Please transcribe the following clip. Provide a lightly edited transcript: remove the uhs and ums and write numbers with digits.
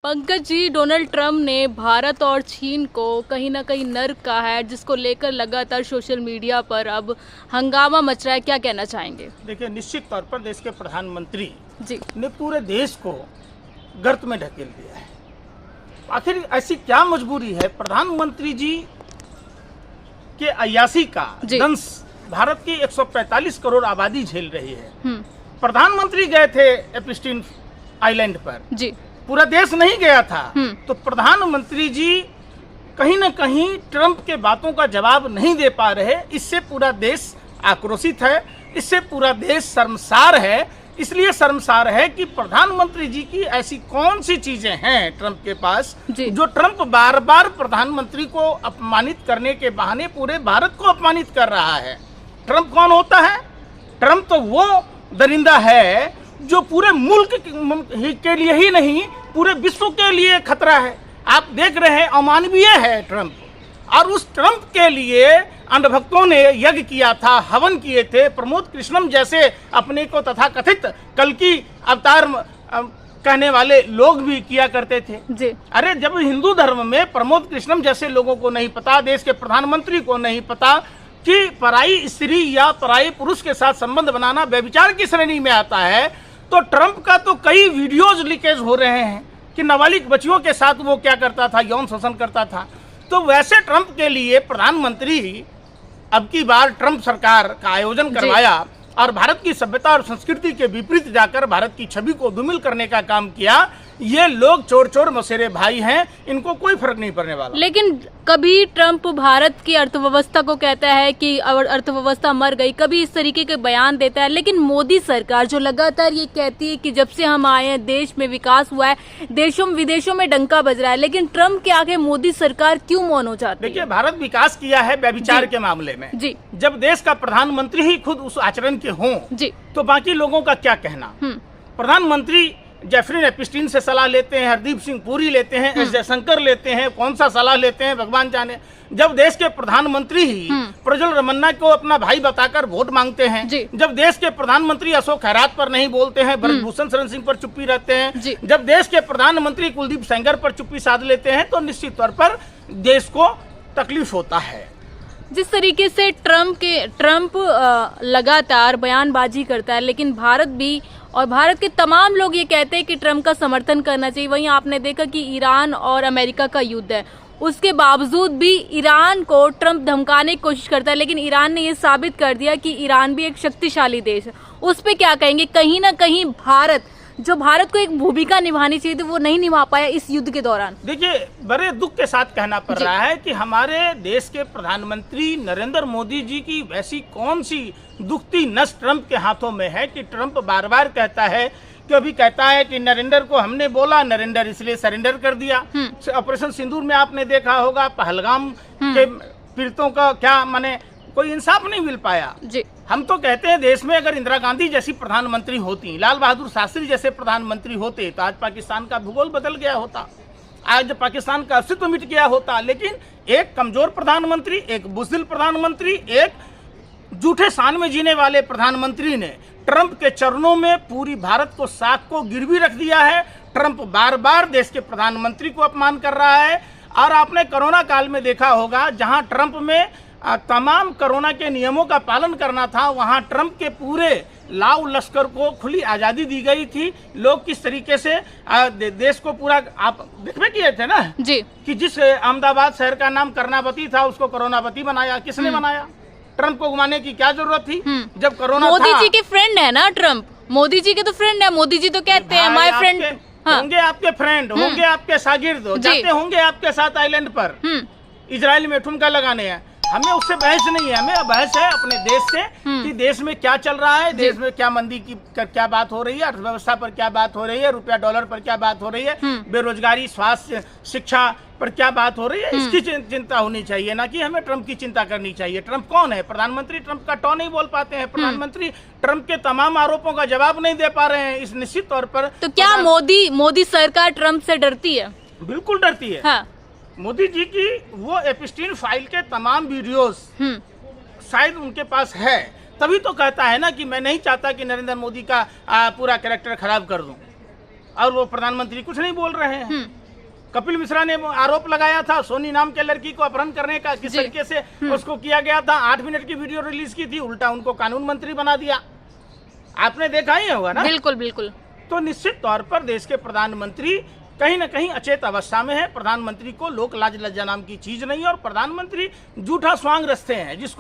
Pankaj ji, Donald Trump ने भारत और चीन को कहीं ना कहीं नर्क कहा है, जिसको लेकर लगातार सोशल मीडिया पर अब हंगामा मच रहा है। क्या कहना चाहेंगे? देखिए, निश्चित तौर पर देश के प्रधानमंत्री जी ने पूरे देश को गर्त में ढकेल दिया है। आखिर ऐसी क्या मजबूरी है? प्रधानमंत्री जी के अय्यासी का दंश भारत की 145 करोड़ आबादी झेल रही है। प्रधानमंत्री गए थे एपिस्टीन आइलैंड पर, जी पूरा देश नहीं गया था। तो प्रधानमंत्री जी कहीं न कहीं ट्रंप के बातों का जवाब नहीं दे पा रहे। इससे पूरा देश आक्रोशित है, इससे पूरा देश शर्मसार है। इसलिए शर्मसार है कि प्रधानमंत्री जी की ऐसी कौन सी चीजें हैं ट्रंप के पास जो ट्रंप बार बार प्रधानमंत्री को अपमानित करने के बहाने पूरे भारत को अपमानित कर रहा है। ट्रंप कौन होता है? ट्रंप तो वो दरिंदा है जो पूरे मुल्क के लिए ही नहीं, पूरे विश्व के लिए खतरा है। आप देख रहे हैं, अमानवीय है ट्रंप। और उस ट्रंप के लिए अंधभक्तों ने यज्ञ किया था, हवन किए थे। प्रमोद कृष्णम जैसे अपने को तथाकथित कल की अवतार कहने वाले लोग भी किया करते थे जी। अरे, जब हिंदू धर्म में प्रमोद कृष्णम जैसे लोगों को नहीं पता, देश के प्रधानमंत्री को नहीं पता कि पराई स्त्री या पराई पुरुष के साथ संबंध बनाना व्यभिचार की श्रेणी में आता है, तो ट्रंप का तो कई वीडियोज लीकेज हो रहे हैं कि नाबालिग बच्चियों के साथ वो क्या करता था, यौन शोषण करता था। तो वैसे ट्रंप के लिए प्रधानमंत्री अब की बार ट्रंप सरकार का आयोजन करवाया और भारत की सभ्यता और संस्कृति के विपरीत जाकर भारत की छवि को धूमिल करने का काम किया। ये लोग चोर चोर मसेरे भाई हैं, इनको कोई फर्क नहीं पड़ने वाला। लेकिन कभी ट्रंप भारत की अर्थव्यवस्था को कहता है कि अर्थव्यवस्था मर गई, कभी इस तरीके के बयान देता है। लेकिन मोदी सरकार जो लगातार ये कहती है कि जब से हम आए हैं देश में विकास हुआ है, देशों विदेशों में डंका बज रहा है, लेकिन ट्रंप के आगे मोदी सरकार क्यों मौन हो जाती है? देखिए, भारत विकास किया है व्यभिचार के मामले में जी। जब देश का प्रधानमंत्री ही खुद उस आचरण के हों जी, तो बाकी लोगों का क्या कहना। प्रधानमंत्री जेफरी एपिस्टीन से सलाह लेते हैं, हरदीप सिंह पुरी लेते हैं, एस जयशंकर लेते हैं, कौन सा सलाह लेते हैं भगवान जाने। जब देश के प्रधानमंत्री ही प्रज्वल रमन्ना को अपना भाई बताकर वोट मांगते हैं, जब देश के प्रधानमंत्री अशोक खैरात पर नहीं बोलते हैं, ब्रजभूषण शरण सिंह पर चुप्पी रहते हैं, जब देश के प्रधानमंत्री कुलदीप सेंगर पर चुप्पी साध लेते हैं, तो निश्चित तौर पर देश को तकलीफ होता है। जिस तरीके से ट्रंप लगातार बयानबाजी करता है, लेकिन भारत भी और भारत के तमाम लोग ये कहते हैं कि ट्रंप का समर्थन करना चाहिए। वहीं आपने देखा कि ईरान और अमेरिका का युद्ध है, उसके बावजूद भी ईरान को ट्रंप धमकाने की कोशिश करता है, लेकिन ईरान ने ये साबित कर दिया कि ईरान भी एक शक्तिशाली देश है। उस पे क्या कहेंगे? कहीं ना कहीं भारत को एक भूमिका निभानी चाहिए थी, वो नहीं निभा पाया इस युद्ध के दौरान। देखिए, बड़े दुख के साथ कहना पड़ रहा है कि हमारे देश के प्रधानमंत्री नरेंद्र मोदी जी की वैसी कौन सी दुखती नस ट्रंप के हाथों में है कि ट्रंप बार बार कहता है कि अभी कहता है कि नरेंद्र को हमने बोला, नरेंद्र इसलिए सरेंडर कर दिया। ऑपरेशन सिंदूर में आपने देखा होगा, पहलगाम के पीड़ितों का क्या माने कोई इंसाफ नहीं मिल पाया जी। हम तो कहते हैं देश में अगर इंदिरा गांधी जैसी प्रधानमंत्री होती, लाल बहादुर शास्त्री जैसे प्रधानमंत्री होते, तो आज पाकिस्तान का भूगोल बदल गया होता, आज पाकिस्तान का अस्तित्व मिट गया होता। लेकिन एक कमजोर प्रधानमंत्री, एक बुज़दिल प्रधानमंत्री, एक झूठे शान में जीने वाले प्रधानमंत्री ने ट्रंप के चरणों में पूरी भारत को साख को गिरवी रख दिया है। ट्रंप बार बार देश के प्रधानमंत्री को अपमान कर रहा है। और आपने कोरोना काल में देखा होगा, जहां ट्रंप में तमाम कोरोना के नियमों का पालन करना था, वहां ट्रंप के पूरे लाव लश्कर को खुली आज़ादी दी गई थी। लोग किस तरीके से देश को पूरा आप देखने किए थे ना जी, कि जिस अहमदाबाद शहर का नाम कर्नावती था उसको कोरोनावती बनाया। किसने बनाया? ट्रंप को घुमाने की क्या जरूरत थी जब कोरोना मोदी जी के फ्रेंड है ना ट्रंप, मोदी जी के तो फ्रेंड है। मोदी जी तो कहते हैं माय फ्रेंड। होंगे आपके फ्रेंड, होंगे आपके शागिर्द, जाते होंगे आपके साथ आइलैंड पर इजराइल में ठुमका लगाने हैं। हमें उससे बहस नहीं है, हमें बहस है अपने देश से कि देश में क्या चल रहा है, देश में क्या मंदी की क्या बात हो रही है, अर्थव्यवस्था पर क्या बात हो रही है, रुपया डॉलर पर क्या बात हो रही है, बेरोजगारी, स्वास्थ्य, शिक्षा पर क्या बात हो रही है। इसकी चिंता होनी चाहिए, ना कि हमें ट्रंप की चिंता करनी चाहिए। ट्रंप कौन है? प्रधानमंत्री ट्रंप का टॉ नहीं बोल पाते हैं, प्रधानमंत्री ट्रंप के तमाम आरोपों का जवाब नहीं दे पा रहे हैं। इस निश्चित तौर पर तो क्या मोदी सरकार ट्रंप से डरती है? बिल्कुल डरती है। हाँ। मोदी जी की वो एपिस्टीन फाइल के तमाम वीडियोस शायद उनके पास है, तभी तो कहता है ना कि मैं नहीं चाहता कि नरेंद्र मोदी का पूरा कैरेक्टर खराब कर दूं। और वो प्रधानमंत्री कुछ नहीं बोल रहे हैं। कपिल मिश्रा ने आरोप लगाया था सोनी नाम के लड़की को अपहरण करने का, किस तरीके से उसको किया गया था। 8 मिनट की वीडियो रिलीज की थी, उल्टा उनको कानून मंत्री बना दिया। आपने देखा ही होगा ना। बिल्कुल बिल्कुल। तो निश्चित तौर पर देश के प्रधानमंत्री कहीं न कहीं अचेत अवस्था में है। प्रधानमंत्री को लोक लाज लज्जा नाम की चीज नहीं है, और प्रधानमंत्री जूठा स्वांग रचते हैं जिसको